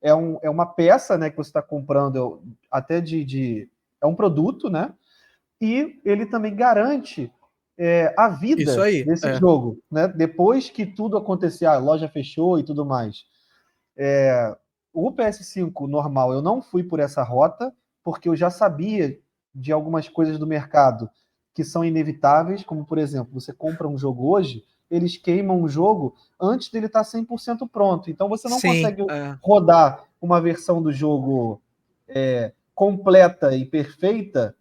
É uma peça, né, que você está comprando, até é um produto, né? E ele também garante a Isso vida aí. desse jogo, né? Depois que tudo acontecer, a loja fechou e tudo mais. O PS5 normal, eu não fui por essa rota, porque eu já sabia de algumas coisas do mercado que são inevitáveis, como, por exemplo, você compra um jogo hoje, eles queimam o jogo antes dele estar 100% pronto. Então, você não Sim, consegue rodar uma versão do jogo completa e perfeita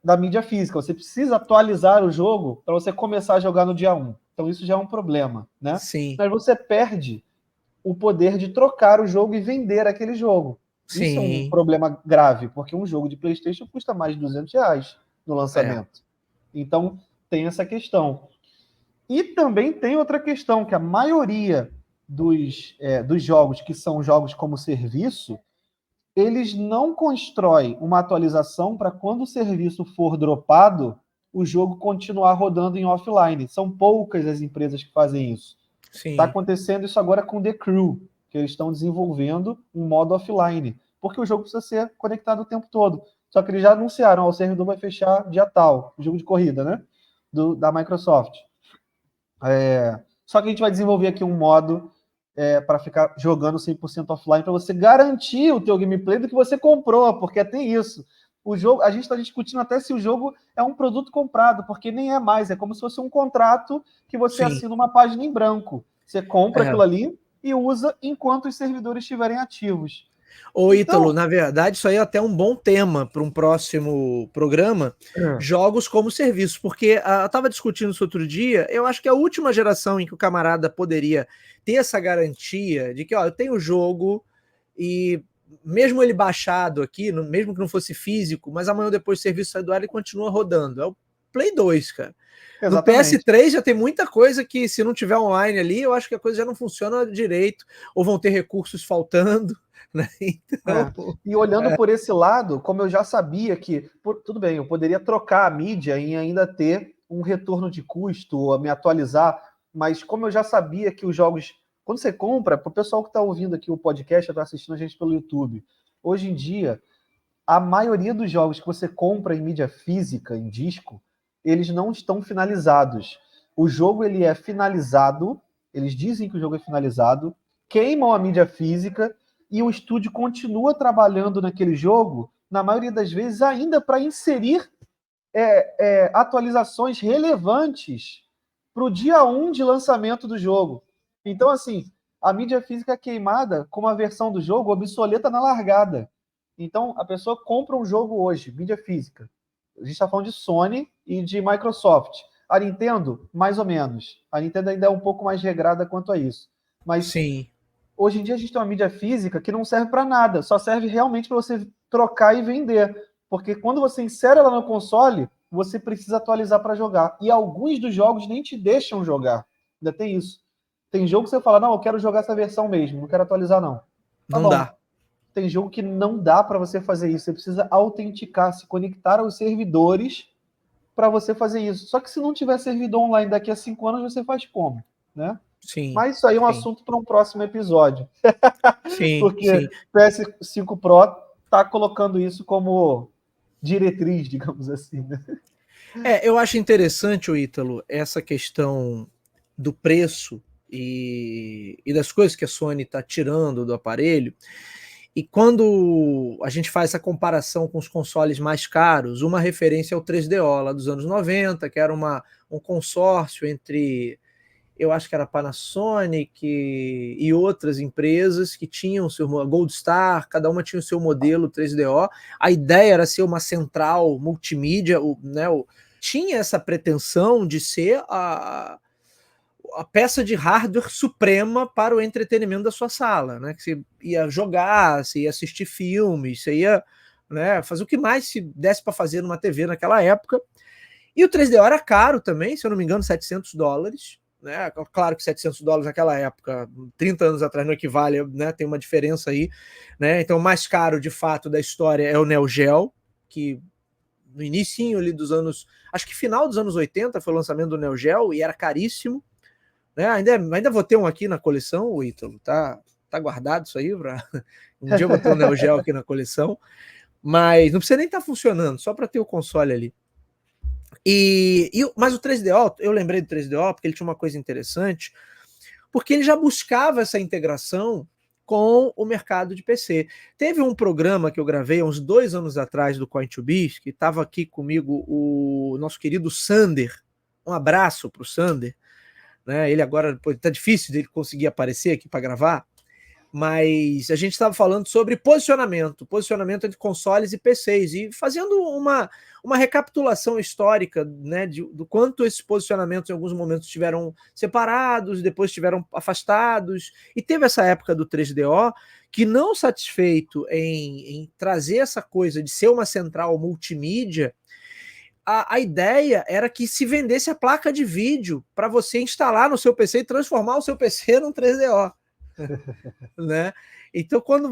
da mídia física. Você precisa atualizar o jogo para você começar a jogar no dia 1. Então, isso já é um problema, né? sim, Mas você perde o poder de trocar o jogo e vender aquele jogo. Isso é um sim. problema grave, porque um jogo de PlayStation custa mais de R$ 200 no É. lançamento. Então, tem essa questão. E também tem outra questão, que a maioria dos jogos que são jogos como serviço, eles não constroem uma atualização para quando o serviço for dropado, o jogo continuar rodando em offline. São poucas as empresas que fazem isso. Está Sim. acontecendo isso agora com The Crew, que eles estão desenvolvendo um modo offline, porque o jogo precisa ser conectado o tempo todo. Só que eles já anunciaram, o servidor vai fechar dia tal, o jogo de corrida, né? Da Microsoft. Só que a gente vai desenvolver aqui um modo para ficar jogando 100% offline, para você garantir o teu gameplay do que você comprou, porque tem isso. O jogo, a gente está discutindo até se o jogo é um produto comprado, porque nem é mais, é como se fosse um contrato que você Sim. assina uma página em branco. Você compra É. aquilo ali e usa enquanto os servidores estiverem ativos. Ô, Ítalo, Então, na verdade, isso aí é até um bom tema para um próximo programa, jogos como serviço, porque eu estava discutindo isso outro dia, eu acho que a última geração em que o camarada poderia ter essa garantia de que, ó, eu tenho o jogo e mesmo ele baixado aqui, mesmo que não fosse físico, mas amanhã ou depois o serviço sai do ar e continua rodando. É o Play 2, cara. No exatamente. PS3 já tem muita coisa que, se não tiver online ali, eu acho que a coisa já não funciona direito, ou vão ter recursos faltando, né? Então, E olhando por esse lado, como eu já sabia que, tudo bem, eu poderia trocar a mídia e ainda ter um retorno de custo, ou me atualizar, mas como eu já sabia que os jogos, quando você compra, para o pessoal que está ouvindo aqui o podcast, está assistindo a gente pelo YouTube, hoje em dia, a maioria dos jogos que você compra em mídia física, em disco, eles não estão finalizados. O jogo ele é finalizado, eles dizem que o jogo é finalizado, queimam a mídia física e o estúdio continua trabalhando naquele jogo, na maioria das vezes, ainda para inserir atualizações relevantes para o dia 1 de lançamento do jogo. Então, assim, a mídia física é queimada com uma versão do jogo obsoleta na largada. Então, a pessoa compra um jogo hoje, mídia física. A gente está falando de Sony e de Microsoft. A Nintendo, mais ou menos. A Nintendo ainda é um pouco mais regrada quanto a isso. Mas sim. hoje em dia a gente tem uma mídia física que não serve para nada, só serve realmente para você trocar e vender. Porque quando você insere ela no console, você precisa atualizar para jogar. E alguns dos jogos nem te deixam jogar. Ainda tem isso. Tem jogo que você fala, não, eu quero jogar essa versão mesmo, não quero atualizar não. Tá Não dá. bom. Tem jogo que não dá para você fazer isso. Você precisa autenticar, se conectar aos servidores para você fazer isso. Só que se não tiver servidor online daqui a 5 anos, você faz como? Né? Sim, Mas isso aí é um sim, assunto para um próximo episódio. sim, Porque sim. PS5 Pro está colocando isso como diretriz, digamos assim. Né? Eu acho interessante, o Ítalo, essa questão do preço e das coisas que a Sony está tirando do aparelho. E quando a gente faz essa comparação com os consoles mais caros, uma referência é o 3DO, lá dos anos 90, que era um consórcio entre, eu acho que era Panasonic e outras empresas que tinham o seu Gold Star, cada uma tinha o seu modelo 3DO. A ideia era ser uma central multimídia, tinha essa pretensão de ser a peça de hardware suprema para o entretenimento da sua sala, né? Que você ia jogar, você ia assistir filmes, você ia, né, fazer o que mais se desse para fazer numa TV naquela época. E o 3DO era caro também, se eu não me engano, $700. Né? Claro que $700 naquela época, 30 anos atrás, não equivale, né? Tem uma diferença aí. Né? Então, o mais caro, de fato, da história é o Neo Geo, que no início ali dos anos, acho que final dos anos 80 foi o lançamento do Neo Geo e era caríssimo. Né? Ainda vou ter um aqui na coleção, o Ítalo, tá tá guardado isso aí, um dia eu vou ter um Neo Geo aqui na coleção, mas não precisa nem estar funcionando, só para ter o console ali. Mas o 3DO, eu lembrei do 3DO porque ele tinha uma coisa interessante, porque ele já buscava essa integração com o mercado de PC. Teve um programa que eu gravei há uns 2 anos atrás do Coin2Biz, que estava aqui comigo o nosso querido Sander. Um abraço para o Sander. Né? Ele agora está difícil dele conseguir aparecer aqui para gravar, mas a gente estava falando sobre posicionamento entre consoles e PCs, e fazendo uma recapitulação histórica, né, do quanto esses posicionamentos em alguns momentos estiveram separados, depois estiveram afastados, e teve essa época do 3DO, que não satisfeito em trazer essa coisa de ser uma central multimídia, a ideia era que se vendesse a placa de vídeo para você instalar no seu PC e transformar o seu PC num 3DO. Né? Então, quando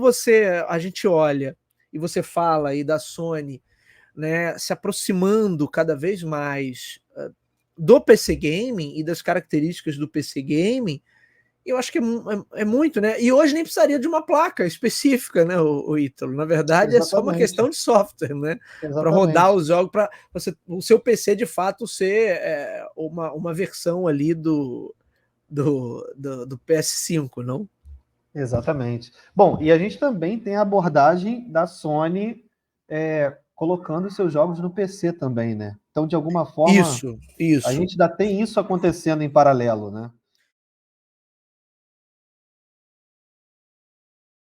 a gente olha e você fala aí da Sony, né, se aproximando cada vez mais do PC Gaming e das características do PC Gaming, eu acho que é muito, né? E hoje nem precisaria de uma placa específica, né, o Ítalo? Na verdade, é só uma questão de software, né? Para rodar os jogos, para o seu PC de fato ser uma versão ali do PS5, não? Exatamente. Bom, e a gente também tem a abordagem da Sony colocando seus jogos no PC também, né? Então, de alguma forma, isso. A gente ainda tem isso acontecendo em paralelo, né?